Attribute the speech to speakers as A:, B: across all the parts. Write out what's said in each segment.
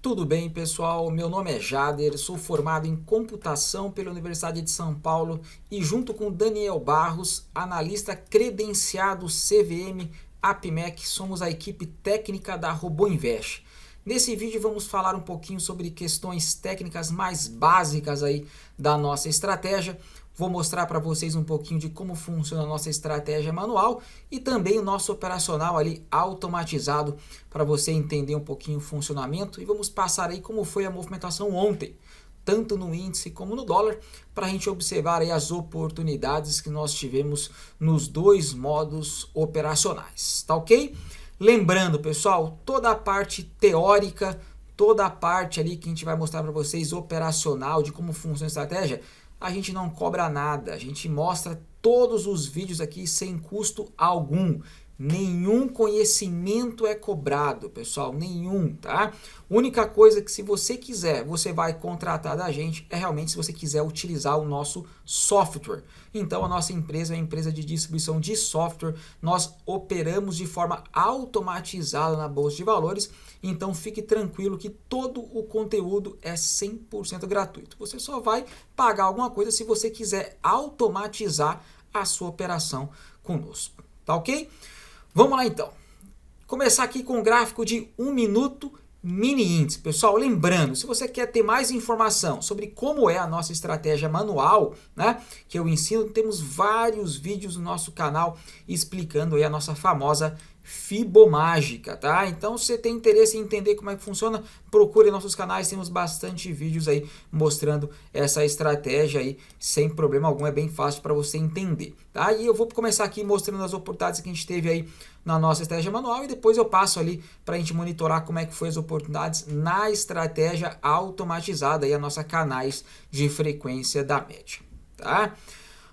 A: Tudo bem, pessoal? Meu nome é Jader, sou formado em computação pela Universidade de São Paulo e junto com Daniel Barros, analista credenciado CVM APMEC, somos a equipe técnica da RoboInvest. Nesse vídeo vamos falar um pouquinho sobre questões técnicas mais básicas aí da nossa estratégia. Vou mostrar para vocês um pouquinho de como funciona a nossa estratégia manual e também o nosso operacional ali automatizado para você entender um pouquinho o funcionamento. E vamos passar aí como foi a movimentação ontem, tanto no índice como no dólar, para a gente observar aí as oportunidades que nós tivemos nos dois modos operacionais, tá ok? Lembrando, pessoal, toda a parte teórica, toda a parte ali que a gente vai mostrar para vocês operacional de como funciona a estratégia, a gente não cobra nada, a gente mostra todos os vídeos aqui sem custo algum. Nenhum conhecimento é cobrado, pessoal, nenhum, tá? Única coisa que se você quiser, você vai contratar da gente, é realmente se você quiser utilizar o nosso software. Então a nossa empresa é uma empresa de distribuição de software, nós operamos de forma automatizada na Bolsa de Valores, então fique tranquilo que todo o conteúdo é 100% gratuito. Você só vai pagar alguma coisa se você quiser automatizar a sua operação conosco, tá ok? Vamos lá então, começar aqui com um gráfico de 1 minuto mini índice. Pessoal, lembrando, se você quer ter mais informação sobre como é a nossa estratégia manual, né, que eu ensino, temos vários vídeos no nosso canal explicando aí a nossa famosa Fibomágica, tá? Então, se você tem interesse em entender como é que funciona, procure nossos canais, temos bastante vídeos aí mostrando essa estratégia aí, sem problema algum, é bem fácil para você entender, tá? E eu vou começar aqui mostrando as oportunidades que a gente teve aí na nossa estratégia manual e depois eu passo ali para a gente monitorar como é que foi as oportunidades na estratégia automatizada aí, a nossa canais de frequência da média, tá?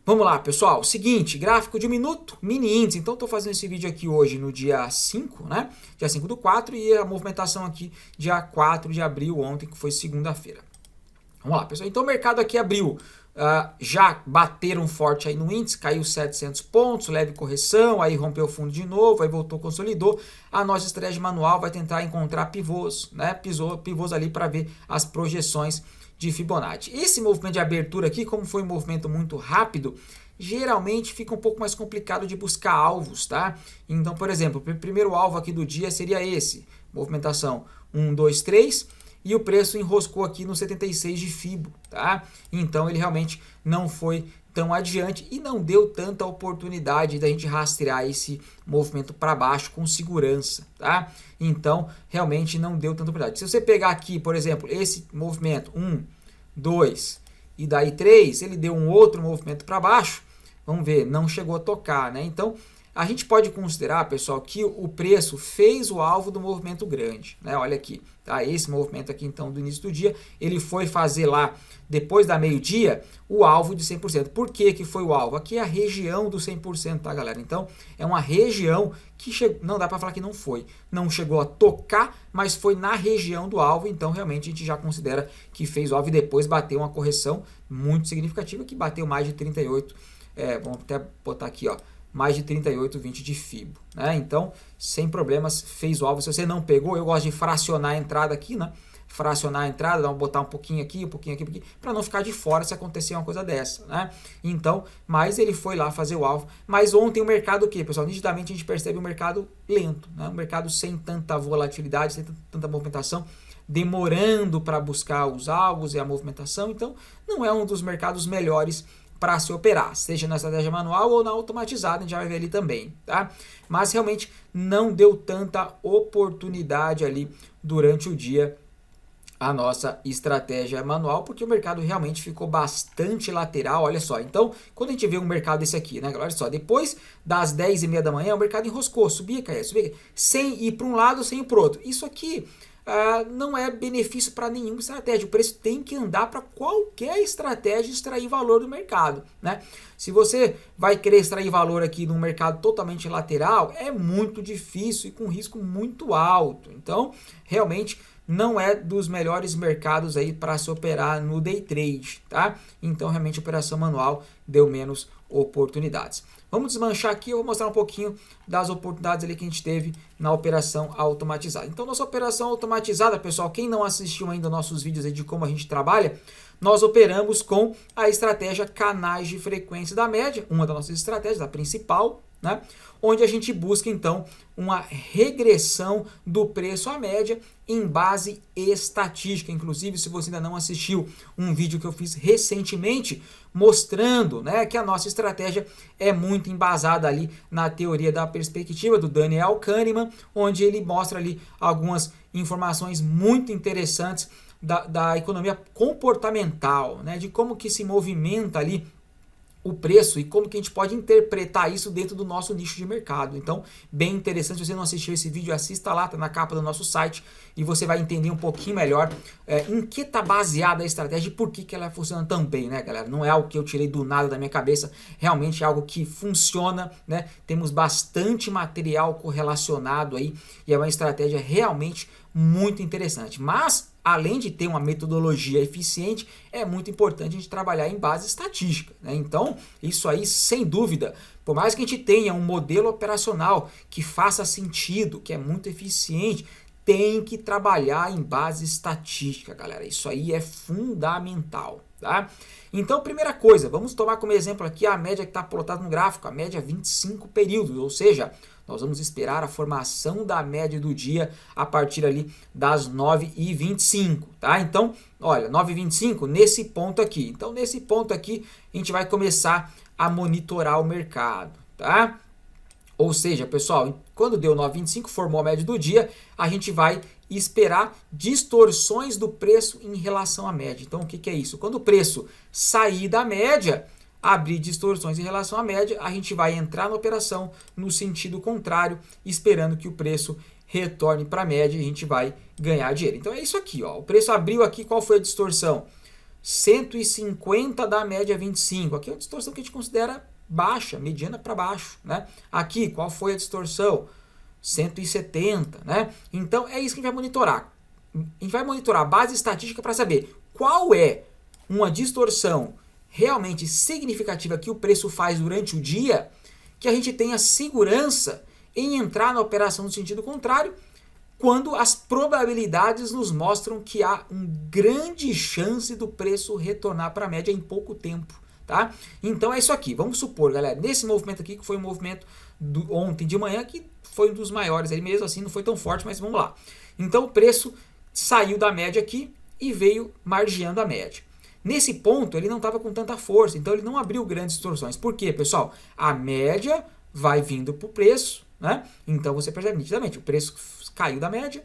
A: Vamos lá, pessoal. Seguinte, gráfico de 1 minuto, mini índice. Então, estou fazendo esse vídeo aqui hoje no dia 5, né? Dia 5/4 e a movimentação aqui dia 4 de abril, ontem, que foi segunda-feira. Vamos lá, pessoal. Então, o mercado aqui abriu, já bateram forte aí no índice, caiu 700 pontos, leve correção, aí rompeu o fundo de novo, aí voltou, consolidou. A nossa estratégia manual vai tentar encontrar pivôs, né? Pivôs ali para ver as projeções de Fibonacci. Esse movimento de abertura aqui, como foi um movimento muito rápido, geralmente fica um pouco mais complicado de buscar alvos, tá? Então, por exemplo, o primeiro alvo aqui do dia seria esse, movimentação 1, 2, 3, e o preço enroscou aqui no 76 de Fibo, tá? Então, ele realmente não foi tão adiante e não deu tanta oportunidade da gente rastrear esse movimento para baixo com segurança, tá? Então, realmente não deu tanta oportunidade. Se você pegar aqui, por exemplo, esse movimento 1, 2 e daí 3, ele deu um outro movimento para baixo, vamos ver, não chegou a tocar, né? Então, a gente pode considerar, pessoal, que o preço fez o alvo do movimento grande, né? Olha aqui, tá? Esse movimento aqui, então, do início do dia, ele foi fazer lá, depois da meio-dia, o alvo de 100%. Por que que foi o alvo? Aqui é a região do 100%, tá, galera? Então, é uma região que não dá para falar que não foi. Não chegou a tocar, mas foi na região do alvo, então, realmente, a gente já considera que fez o alvo e depois bateu uma correção muito significativa, que bateu mais de 38, vamos até botar aqui, ó, mais de 38,20 de Fibo, né? Então, sem problemas, fez o alvo. Se você não pegou, eu gosto de fracionar a entrada aqui, né? Fracionar a entrada, botar um pouquinho aqui, para não ficar de fora se acontecer uma coisa dessa, né? Então, mas ele foi lá fazer o alvo. Mas ontem o mercado o quê, pessoal? Nitidamente a gente percebe um mercado lento, né? Um mercado sem tanta volatilidade, sem tanta movimentação, demorando para buscar os alvos e a movimentação. Então, não é um dos mercados melhores para se operar, seja na estratégia manual ou na automatizada, a gente já vai ver ali também, tá? Mas realmente não deu tanta oportunidade ali durante o dia a nossa estratégia manual, porque o mercado realmente ficou bastante lateral, olha só. Então, quando a gente vê um mercado desse aqui, né, olha só, depois das 10h30 da manhã, o mercado enroscou, subia, caía, sem ir para um lado, sem ir para o outro. Isso aqui não é benefício para nenhuma estratégia. O preço tem que andar para qualquer estratégia extrair valor do mercado, né? Se você vai querer extrair valor aqui num mercado totalmente lateral, é muito difícil e com risco muito alto. Então, realmente não é dos melhores mercados aí para se operar no day trade, tá? Então, realmente, a operação manual deu menos oportunidades. vamos desmanchar aqui, eu vou mostrar um pouquinho das oportunidades ali que a gente teve na operação automatizada. Então, nossa operação automatizada, pessoal, quem não assistiu ainda nossos vídeos aí de como a gente trabalha, nós operamos com a estratégia canais de frequência da média, uma das nossas estratégias, a principal, né? Onde a gente busca então uma regressão do preço à média em base estatística. Inclusive, se você ainda não assistiu um vídeo que eu fiz recentemente mostrando, né, que a nossa estratégia é muito embasada ali na teoria da perspectiva do Daniel Kahneman, onde ele mostra ali algumas informações muito interessantes da economia comportamental, né, de como que se movimenta ali o preço e como que a gente pode interpretar isso dentro do nosso nicho de mercado. Então, bem interessante. Se você não assistiu esse vídeo, assista lá, tá na capa do nosso site e você vai entender um pouquinho melhor em que está baseada a estratégia e por que ela funciona tão bem, né, galera? Não é algo que eu tirei do nada da minha cabeça, realmente é algo que funciona, né? Temos bastante material correlacionado aí e é uma estratégia realmente muito interessante. Mas, além de ter uma metodologia eficiente, é muito importante a gente trabalhar em base estatística, né? Então, isso aí, sem dúvida, por mais que a gente tenha um modelo operacional que faça sentido, que é muito eficiente, tem que trabalhar em base estatística, galera. Isso aí é fundamental, tá? Então, primeira coisa, vamos tomar como exemplo aqui a média que está plotada no gráfico, a média 25 períodos, ou seja, nós vamos esperar a formação da média do dia a partir ali das 9h25, tá? Então, olha, 9h25 nesse ponto aqui. Então, nesse ponto aqui, a gente vai começar a monitorar o mercado, tá? Ou seja, pessoal, quando deu 9h25, formou a média do dia, a gente vai esperar distorções do preço em relação à média. Então, o que é isso? Quando o preço sair da média, abrir distorções em relação à média, a gente vai entrar na operação no sentido contrário, esperando que o preço retorne para a média e a gente vai ganhar dinheiro. Então é isso aqui, ó. O preço abriu aqui, qual foi a distorção? 150 da média 25. Aqui é uma distorção que a gente considera baixa, mediana para baixo, né? Aqui, qual foi a distorção? 170, né? Então é isso que a gente vai monitorar. A gente vai monitorar a base estatística para saber qual é uma distorção realmente significativa que o preço faz durante o dia, que a gente tenha segurança em entrar na operação no sentido contrário, quando as probabilidades nos mostram que há uma grande chance do preço retornar para a média em pouco tempo, tá? Então é isso aqui. Vamos supor, galera, nesse movimento aqui, que foi um movimento ontem de manhã, que foi um dos maiores, aí mesmo assim não foi tão forte, mas vamos lá. Então o preço saiu da média aqui e veio margeando a média. Nesse ponto, ele não estava com tanta força, então ele não abriu grandes distorções. Por quê, pessoal? A média vai vindo para o preço, né? Então você percebe nitidamente, o preço caiu da média,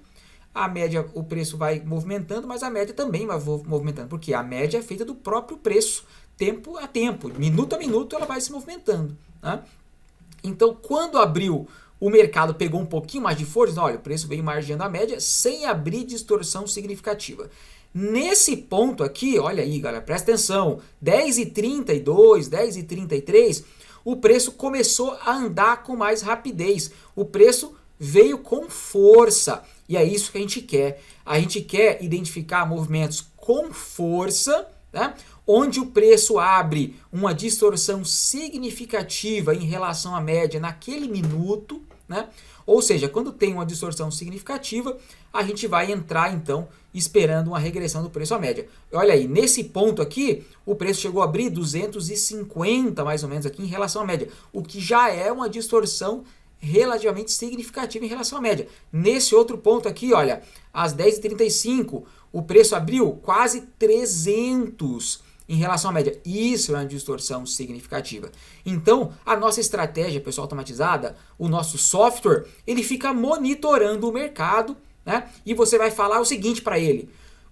A: a média, o preço vai movimentando, mas a média também vai movimentando, porque a média é feita do próprio preço, tempo a tempo, minuto a minuto ela vai se movimentando, né? Então, quando abriu, o mercado pegou um pouquinho mais de força, olha, o preço veio margeando a média sem abrir distorção significativa. Nesse ponto aqui, olha aí, galera, presta atenção, 10h32, 10h33, o preço começou a andar com mais rapidez. O preço veio com força. E é isso que a gente quer. A gente quer identificar movimentos com força, né? Onde o preço abre uma distorção significativa em relação à média naquele minuto, né? Ou seja, quando tem uma distorção significativa, a gente vai entrar então esperando uma regressão do preço à média. Olha aí, nesse ponto aqui, o preço chegou a abrir 250 mais ou menos aqui em relação à média, o que já é uma distorção relativamente significativa em relação à média. Nesse outro ponto aqui, olha, às 10h35, o preço abriu quase 300 em relação à média. Isso é uma distorção significativa. Então, a nossa estratégia, pessoal, automatizada, o nosso software, ele fica monitorando o mercado, né? E você vai falar o seguinte para ele: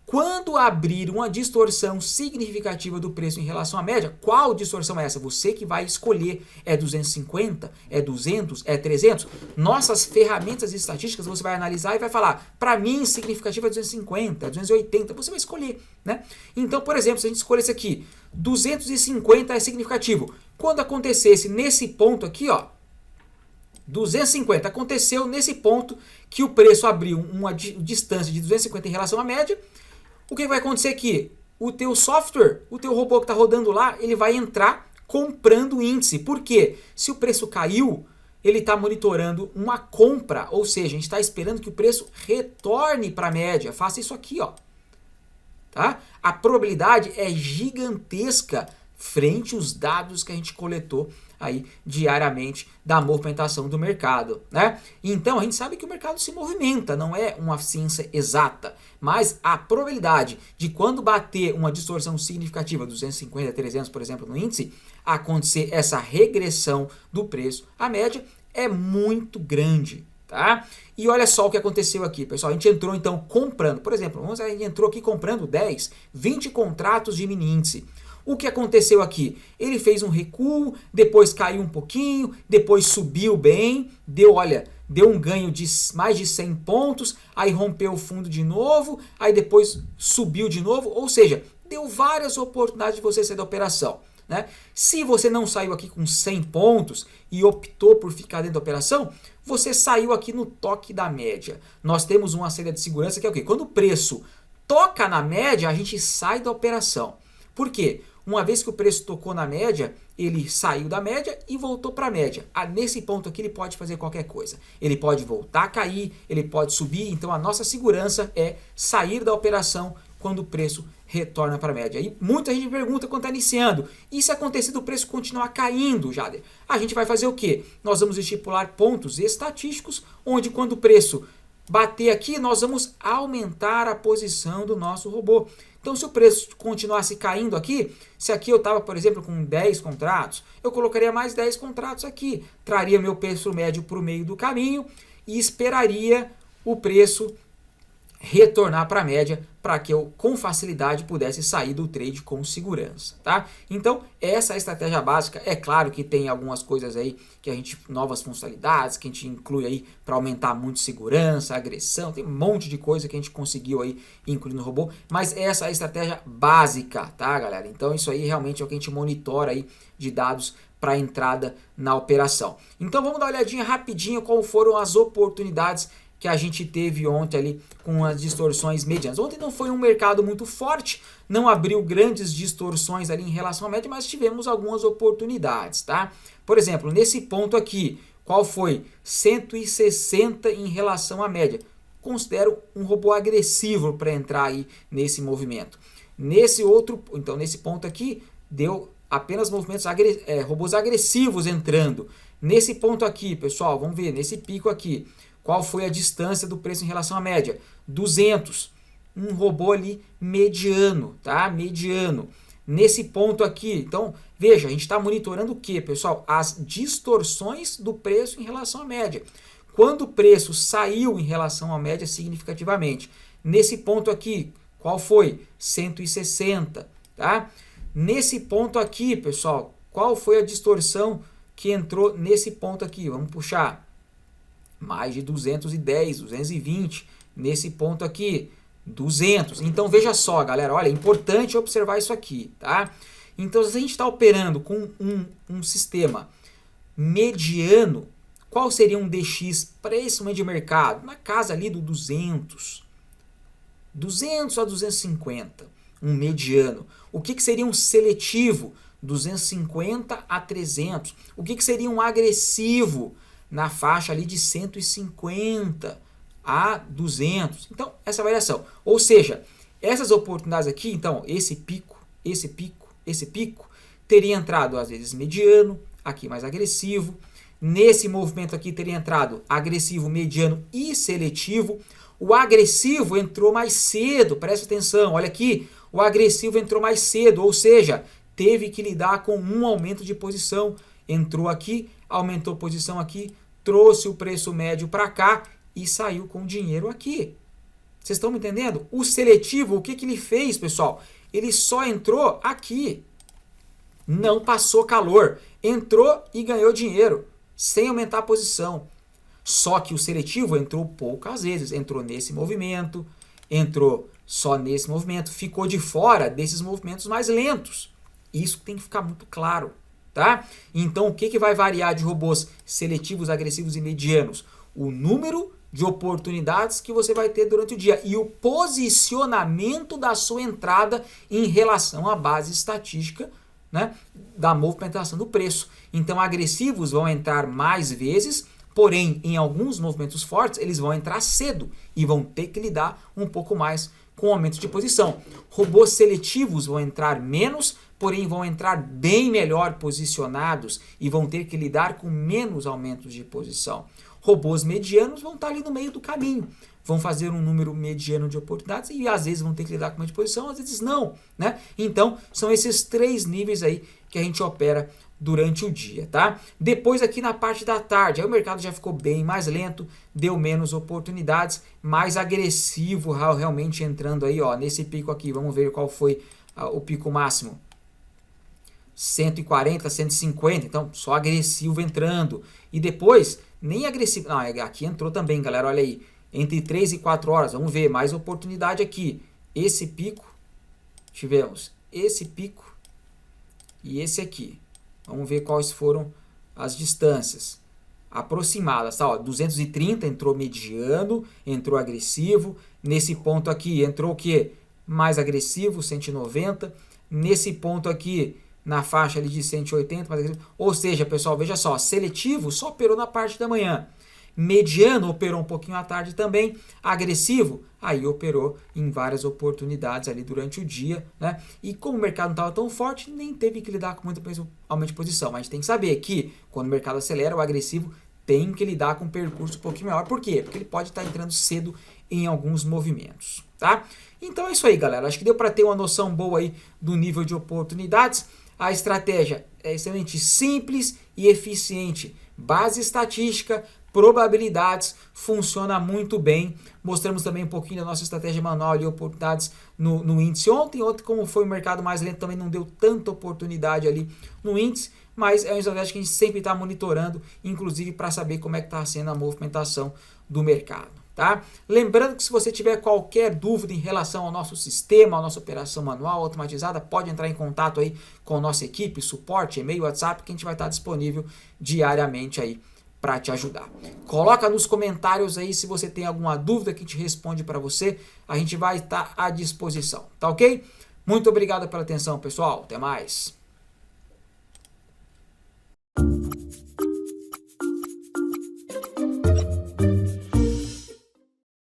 A: quando abrir uma distorção significativa do preço em relação à média, qual distorção é essa? Você que vai escolher. É 250? É 200? É 300? Nossas ferramentas estatísticas você vai analisar e vai falar, para mim, significativa é 250, é 280, você vai escolher, né? Então, por exemplo, se a gente escolher esse aqui, 250 é significativo. Quando acontecesse nesse ponto aqui, ó, 250, aconteceu nesse ponto que o preço abriu uma distância de 250 em relação à média, o que vai acontecer aqui? O teu software, o teu robô que está rodando lá, ele vai entrar comprando o índice. Por quê? Se o preço caiu, ele está monitorando uma compra, ou seja, a gente está esperando que o preço retorne para a média. Faça isso aqui, ó. Tá? A probabilidade é gigantesca frente aos dados que a gente coletou aí diariamente da movimentação do mercado, né? Então a gente sabe que o mercado se movimenta, não é uma ciência exata, mas a probabilidade de quando bater uma distorção significativa, 250, 300, por exemplo, no índice, acontecer essa regressão do preço à média é muito grande. Tá? E olha só o que aconteceu aqui, pessoal. A gente entrou então comprando, por exemplo, a gente entrou aqui comprando 10, 20 contratos de mini índice. O que aconteceu aqui? Ele fez um recuo, depois caiu um pouquinho, depois subiu bem, deu um ganho de mais de 100 pontos, aí rompeu o fundo de novo, aí depois subiu de novo, ou seja, deu várias oportunidades de você sair da operação. Né? Se você não saiu aqui com 100 pontos e optou por ficar dentro da operação, você saiu aqui no toque da média. Nós temos uma saída de segurança que é o quê? Quando o preço toca na média, a gente sai da operação. Por quê? Uma vez que o preço tocou na média, ele saiu da média e voltou para a média. Nesse ponto aqui ele pode fazer qualquer coisa. Ele pode voltar a cair, ele pode subir. Então a nossa segurança é sair da operação quando o preço retorna para a média. E muita gente pergunta quando está iniciando, e se acontecer do preço continuar caindo, Jader? A gente vai fazer o quê? Nós vamos estipular pontos estatísticos, onde quando o preço bater aqui, nós vamos aumentar a posição do nosso robô. Então, se o preço continuasse caindo aqui, se aqui eu estava, por exemplo, com 10 contratos, eu colocaria mais 10 contratos aqui, traria meu preço médio para o meio do caminho e esperaria o preço retornar para a média para que eu com facilidade pudesse sair do trade com segurança, tá? Então, essa é a estratégia básica. É claro que tem algumas coisas aí que a gente, novas funcionalidades que a gente inclui aí para aumentar muito segurança, agressão, tem um monte de coisa que a gente conseguiu aí incluir no robô, mas essa é a estratégia básica, tá, galera? Então, isso aí realmente é o que a gente monitora aí de dados para entrada na operação. Então, vamos dar uma olhadinha rapidinho qual foram as oportunidades que a gente teve ontem ali com as distorções medianas. Ontem não foi um mercado muito forte, não abriu grandes distorções ali em relação à média, mas tivemos algumas oportunidades, tá? Por exemplo, nesse ponto aqui, qual foi? 160 em relação à média. Considero um robô agressivo para entrar aí nesse movimento. Nesse ponto aqui, deu apenas movimentos robôs agressivos entrando. Nesse ponto aqui, pessoal, vamos ver, nesse pico aqui, qual foi a distância do preço em relação à média? 200. Um robô ali mediano, tá? Mediano. Nesse ponto aqui, então, veja, a gente está monitorando o que, pessoal? As distorções do preço em relação à média. Quando o preço saiu em relação à média significativamente. Nesse ponto aqui, qual foi? 160, tá? Nesse ponto aqui, pessoal, qual foi a distorção que entrou nesse ponto aqui? Vamos puxar. Mais de 210, 220, nesse ponto aqui, 200. Então, veja só, galera, olha, é importante observar isso aqui, tá? Então, se a gente está operando com um sistema mediano, qual seria um DX para esse momento de mercado? Na casa ali do 200. 200 a 250, um mediano. O que seria um seletivo? 250 a 300. O que seria um agressivo? Na faixa ali de 150 a 200. Então, essa variação. Ou seja, essas oportunidades aqui, então, esse pico, teria entrado às vezes mediano, aqui mais agressivo. Nesse movimento aqui teria entrado agressivo, mediano e seletivo. O agressivo entrou mais cedo, presta atenção, olha aqui, o agressivo entrou mais cedo, ou seja, teve que lidar com um aumento de posição. Entrou aqui, aumentou posição aqui, trouxe o preço médio para cá e saiu com dinheiro aqui. Vocês estão me entendendo? O seletivo, o que ele fez, pessoal? Ele só entrou aqui. Não passou calor. Entrou e ganhou dinheiro, sem aumentar a posição. Só que o seletivo entrou poucas vezes. Entrou nesse movimento, entrou só nesse movimento, ficou de fora desses movimentos mais lentos. Isso tem que ficar muito claro. Tá? Então, o que vai variar de robôs seletivos, agressivos e medianos? O número de oportunidades que você vai ter durante o dia e o posicionamento da sua entrada em relação à base estatística né, da movimentação do preço. Então agressivos vão entrar mais vezes, porém em alguns movimentos fortes eles vão entrar cedo e vão ter que lidar um pouco mais com o aumento de posição. Robôs seletivos vão entrar menos, porém vão entrar bem melhor posicionados e vão ter que lidar com menos aumentos de posição. Robôs medianos vão estar ali no meio do caminho, vão fazer um número mediano de oportunidades e às vezes vão ter que lidar com uma de posição, às vezes não, né? Então, são esses 3 níveis aí que a gente opera durante o dia, tá? Depois aqui na parte da tarde, aí o mercado já ficou bem mais lento, deu menos oportunidades, mais agressivo realmente entrando aí, ó, nesse pico aqui. Vamos ver qual foi o pico máximo. 140, 150, então só agressivo entrando. E depois, nem agressivo, não, aqui entrou também, galera, olha aí, entre 3 e 4 horas, vamos ver, mais oportunidade aqui. Esse pico, tivemos esse pico e esse aqui. Vamos ver quais foram as distâncias aproximadas, tá? Ó, 230 entrou mediano, entrou agressivo. Nesse ponto aqui entrou o quê? Mais agressivo, 190. Nesse ponto aqui, na faixa ali de 180, mais agressivo. Ou seja, pessoal, veja só, seletivo só operou na parte da manhã. Mediano operou um pouquinho à tarde também, agressivo, aí operou em várias oportunidades ali durante o dia, né? E como o mercado não estava tão forte, nem teve que lidar com muito aumento de posição. Mas a gente tem que saber que quando o mercado acelera, o agressivo tem que lidar com um percurso um pouquinho maior. Por quê? Porque ele pode estar entrando cedo em alguns movimentos, tá? Então é isso aí, galera. Acho que deu para ter uma noção boa aí do nível de oportunidades. A estratégia é extremamente simples e eficiente. Base estatística, probabilidades, funciona muito bem. Mostramos também um pouquinho da nossa estratégia manual de oportunidades no índice ontem. Ontem, como foi o mercado mais lento, também não deu tanta oportunidade ali no índice, mas é uma estratégia que a gente sempre está monitorando, inclusive para saber como é que está sendo a movimentação do mercado. Tá? Lembrando que se você tiver qualquer dúvida em relação ao nosso sistema, à nossa operação manual automatizada, pode entrar em contato aí com a nossa equipe, suporte, e-mail, WhatsApp, que a gente vai estar disponível diariamente aí para te ajudar. Coloca nos comentários aí se você tem alguma dúvida que a gente responde para você. A gente vai estar à disposição, tá ok? Muito obrigado pela atenção, pessoal. Até mais.